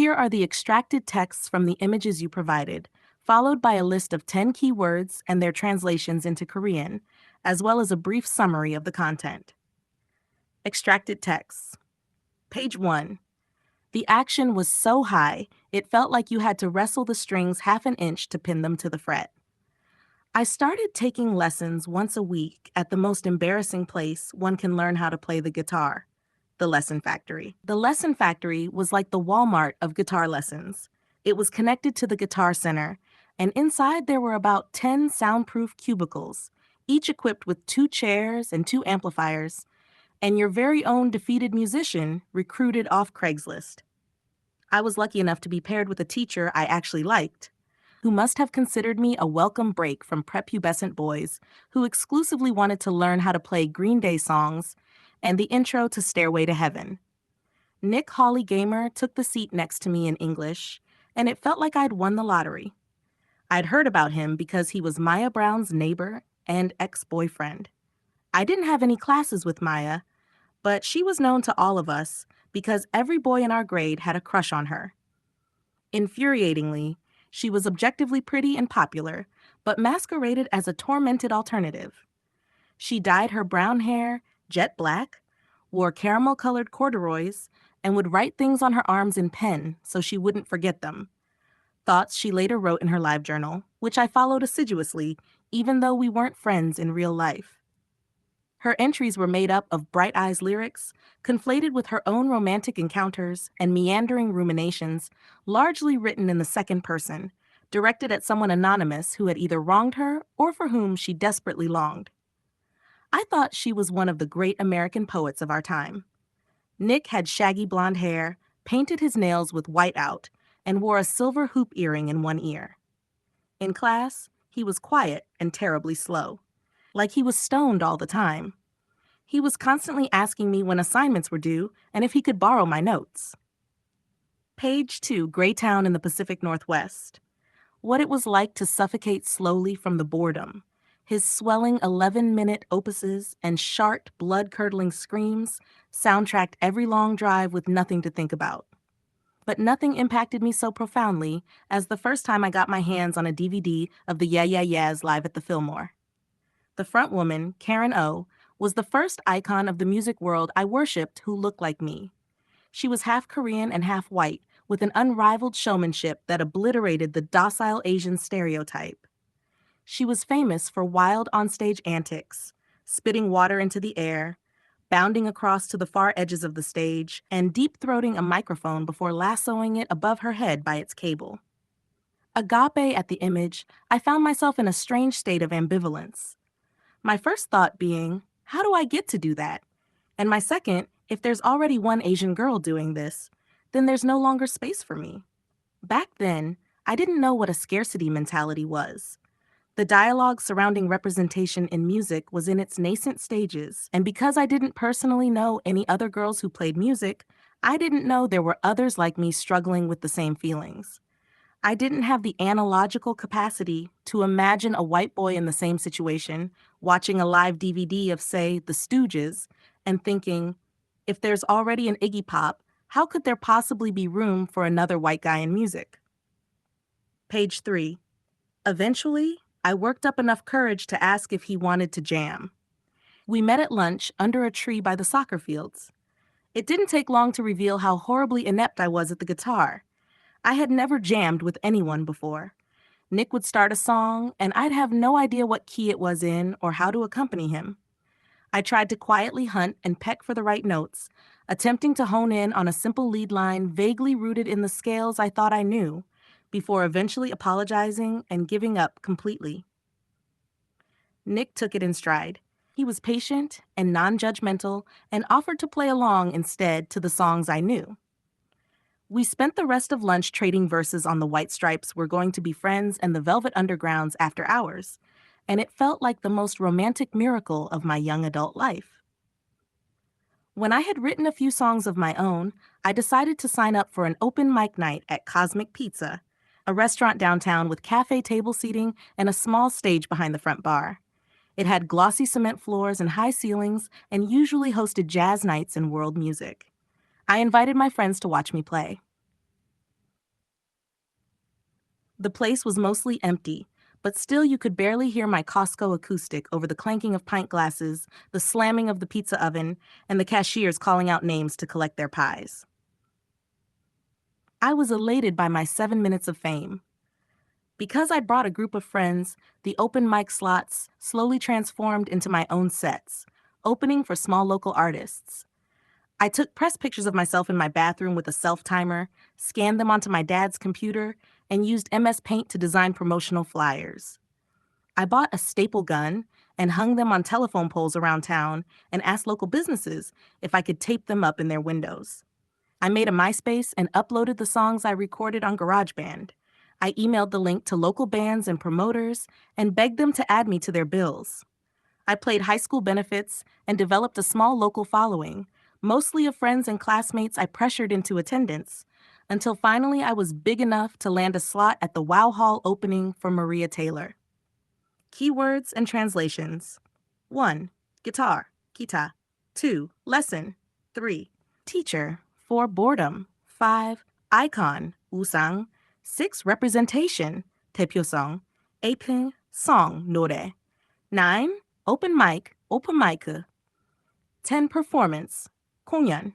Here are the extracted texts from the images you provided, followed by a list of 10 keywords and their translations into Korean, as well as a brief summary of the content. Extracted texts. Page 1. The action was so high, it felt like you had to wrestle the strings half an inch to pin them to the fret. I started taking lessons once a week at the most embarrassing place one can learn how to play the guitar, the Lesson Factory. The Lesson Factory was like the Walmart of guitar lessons. It was connected to the Guitar Center, and inside there were about 10 soundproof cubicles, each equipped with 2 chairs and 2 amplifiers, and your very own defeated musician recruited off Craigslist. I was lucky enough to be paired with a teacher I actually liked, who must have considered me a welcome break from prepubescent boys who exclusively wanted to learn how to play Green Day songs and the intro to Stairway to Heaven. Nick Hawley Gamer took the seat next to me in English, and it felt like I'd won the lottery. I'd heard about him because he was Maya Brown's neighbor and ex-boyfriend. I didn't have any classes with Maya, but she was known to all of us because every boy in our grade had a crush on her. Infuriatingly, she was objectively pretty and popular, but masqueraded as a tormented alternative. She dyed her brown hair jet black, wore caramel-colored corduroys, and would write things on her arms in pen so she wouldn't forget them. Thoughts she later wrote in her live journal, which I followed assiduously, even though we weren't friends in real life. Her entries were made up of Bright Eyes lyrics, conflated with her own romantic encounters and meandering ruminations, largely written in the second person, directed at someone anonymous who had either wronged her or for whom she desperately longed. I thought she was one of the great American poets of our time. Nick had shaggy blonde hair, painted his nails with white out, and wore a silver hoop earring in one ear. In class, he was quiet and terribly slow, like he was stoned all the time. He was constantly asking me when assignments were due and if he could borrow my notes. Page 2, Greytown in the Pacific Northwest. What it was like to suffocate slowly from the boredom. His swelling 11-minute opuses and sharp, blood-curdling screams soundtracked every long drive with nothing to think about. But nothing impacted me so profoundly as the first time I got my hands on a DVD of the Yeah Yeah Yeahs live at the Fillmore. The front woman, Karen O, was the first icon of the music world I worshipped who looked like me. She was half Korean and half white, with an unrivaled showmanship that obliterated the docile Asian stereotype. She was famous for wild onstage antics, spitting water into the air, bounding across to the far edges of the stage, and deep-throating a microphone before lassoing it above her head by its cable. Agape at the image, I found myself in a strange state of ambivalence. My first thought being, how do I get to do that? And my second, if there's already one Asian girl doing this, then there's no longer space for me. Back then, I didn't know what a scarcity mentality was. The dialogue surrounding representation in music was in its nascent stages, and because I didn't personally know any other girls who played music, I didn't know there were others like me struggling with the same feelings. I didn't have the analogical capacity to imagine a white boy in the same situation, watching a live DVD of, say, The Stooges, and thinking, if there's already an Iggy Pop, how could there possibly be room for another white guy in music? Page 3. Eventually, I worked up enough courage to ask if he wanted to jam. We met at lunch under a tree by the soccer fields. It didn't take long to reveal how horribly inept I was at the guitar. I had never jammed with anyone before. Nick would start a song, and I'd have no idea what key it was in or how to accompany him. I tried to quietly hunt and peck for the right notes, attempting to hone in on a simple lead line vaguely rooted in the scales I thought I knew, before eventually apologizing and giving up completely. Nick took it in stride. He was patient and non-judgmental and offered to play along instead to the songs I knew. We spent the rest of lunch trading verses on the White Stripes' We're Going to Be Friends and the Velvet Underground's After Hours, and it felt like the most romantic miracle of my young adult life. When I had written a few songs of my own, I decided to sign up for an open mic night at Cosmic Pizza, a restaurant downtown with cafe table seating and a small stage behind the front bar. It had glossy cement floors and high ceilings and usually hosted jazz nights and world music. I invited my friends to watch me play. The place was mostly empty, but still you could barely hear my Costco acoustic over the clanking of pint glasses, the slamming of the pizza oven, and the cashiers calling out names to collect their pies. I was elated by my 7 minutes of fame. Because I'd brought a group of friends, the open mic slots slowly transformed into my own sets, opening for small local artists. I took press pictures of myself in my bathroom with a self-timer, scanned them onto my dad's computer, and used MS Paint to design promotional flyers. I bought a staple gun and hung them on telephone poles around town and asked local businesses if I could tape them up in their windows. I made a MySpace and uploaded the songs I recorded on GarageBand. I emailed the link to local bands and promoters and begged them to add me to their bills. I played high school benefits and developed a small local following, mostly of friends and classmates I pressured into attendance, until finally I was big enough to land a slot at the Wow Hall opening for Maria Taylor. Keywords and translations. 1. Guitar, kita. 2. Lesson. 3. Teacher. 4. Boredom. 5. Icon, usang. 6. Representation, 대표성. 8. Song, 노래. 9. Open mic, open mic. 10. Performance, 공연.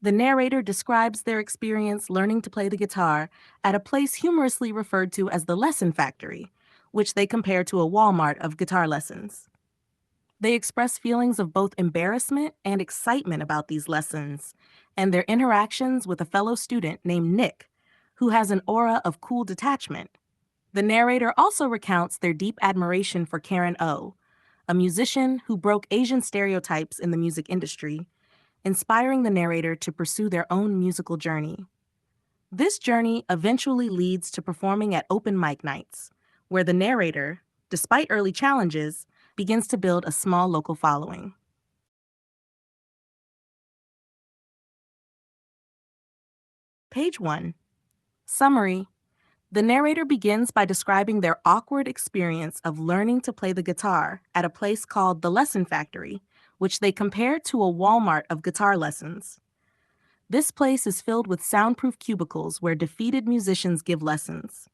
The narrator describes their experience learning to play the guitar at a place humorously referred to as the Lesson Factory, which they compare to a Walmart of guitar lessons. They express feelings of both embarrassment and excitement about these lessons and their interactions with a fellow student named Nick, who has an aura of cool detachment. The narrator also recounts their deep admiration for Karen O, a musician who broke Asian stereotypes in the music industry, inspiring the narrator to pursue their own musical journey. This journey eventually leads to performing at open mic nights, where the narrator, despite early challenges, begins to build a small local following. Page 1. Summary. The narrator begins by describing their awkward experience of learning to play the guitar at a place called the Lesson Factory, which they compare to a Walmart of guitar lessons. This place is filled with soundproof cubicles where defeated musicians give lessons.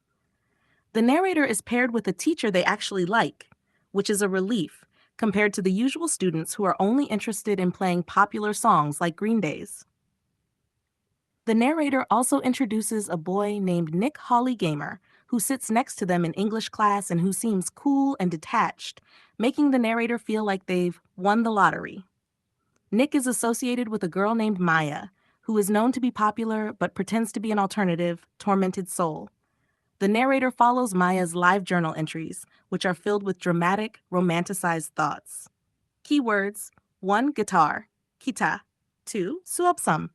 The narrator is paired with a teacher they actually like, which is a relief compared to the usual students who are only interested in playing popular songs like Green Day's. The narrator also introduces a boy named Nick Hawley Gamer, who sits next to them in English class and who seems cool and detached, making the narrator feel like they've won the lottery. Nick is associated with a girl named Maya, who is known to be popular but pretends to be an alternative, tormented soul. The narrator follows Maya's live journal entries, which are filled with dramatic, romanticized thoughts. Keywords: 1. Guitar, kita. 2. 수업섬,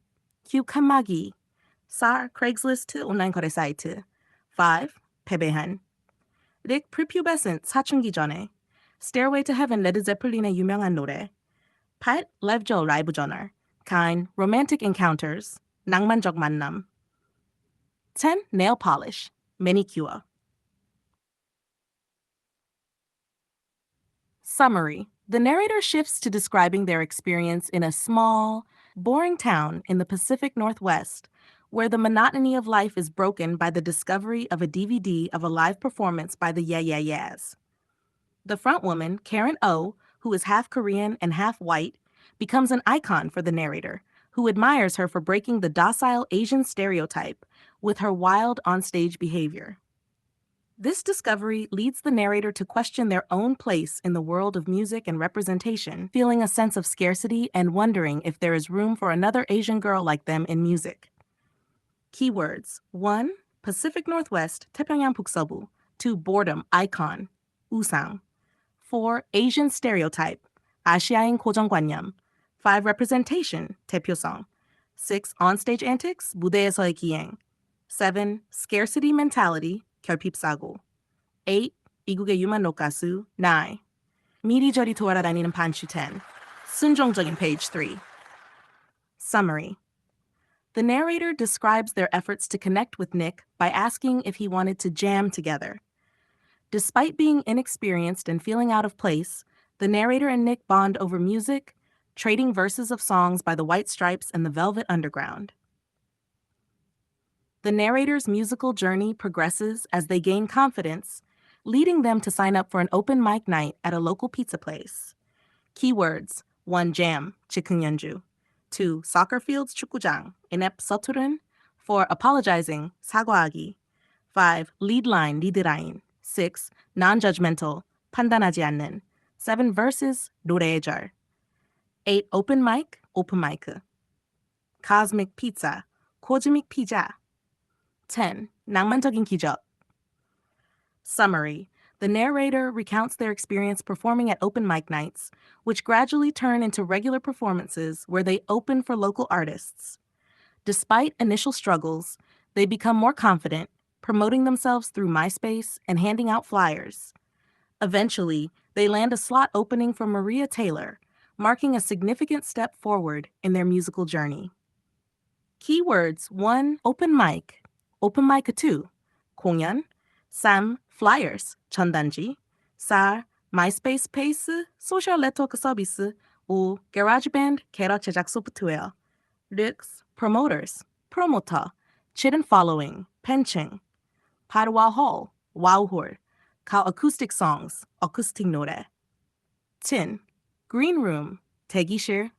기욱한마기, 4. Craigslist 온라인 거래 사이트. 5. 패배한. 릭 프리퓨베센트 사춘기 전에. Stairway to Heaven 레드 제플린의 유명한 노래. 8. 레브조 라이브 저널. 9. Romantic encounters, 낭만적 만남. 10. Nail polish, manicure. Summary. The narrator shifts to describing their experience in a small, boring town in the Pacific Northwest, where the monotony of life is broken by the discovery of a DVD of a live performance by the Yeah Yeah Yeahs. The frontwoman, Karen O, who is half Korean and half white, becomes an icon for the narrator, who admires her for breaking the docile Asian stereotype with her wild onstage behavior. This discovery leads the narrator to question their own place in the world of music and representation, feeling a sense of scarcity and wondering if there is room for another Asian girl like them in music. Keywords: 1. Pacific Northwest, 태평양 북서부. 2. Boredom, icon, 우상. 4. Asian stereotype, 아시아인 고정관념. 5. Representation, 대표성. 6. Onstage antics, 무대에서의 기행. 7. Scarcity mentality, 결핍사고. 8. 미국의 유만 록가수, 9. 미리저리 돌아다니는 반추 10. 순종적인 page 3. Summary. The narrator describes their efforts to connect with Nick by asking if he wanted to jam together. Despite being inexperienced and feeling out of place, the narrator and Nick bond over music, trading verses of songs by the White Stripes and the Velvet Underground. The narrator's musical journey progresses as they gain confidence, leading them to sign up for an open mic night at a local pizza place. Keywords: 1. Jam, 즉흥연주. 2. Soccer fields, 축구장, inept 서투른. 4. Apologizing, 사과하기. 5. Lead line, 리드라인. 6. Non-judgmental, 판단하지 않는. 7. Verses, 노래의 절. 8. Open mic, 오픈 마이크. Cosmic pizza, 코즈믹 피자. 10. 낭만적인 기적. Summary. The narrator recounts their experience performing at open mic nights, which gradually turn into regular performances where they open for local artists. Despite initial struggles, they become more confident, promoting themselves through MySpace and handing out flyers. Eventually, they land a slot opening for Maria Taylor, marking a significant step forward in their musical journey. Keywords: 1. Open mic, 오픈 마이크 2. 공연. 3. Flyers, 전단지. 4. MySpace 페이스, 소셜 네트워크 서비스. 5. GarageBand, 게러 제작 소프트웨어. 6. Promoters, 프로모터. 7. Following, 팬층. 파르와 홀, 와우홀. Call acoustic songs, 어쿠스틱 노래. 10. Green room, 대기실,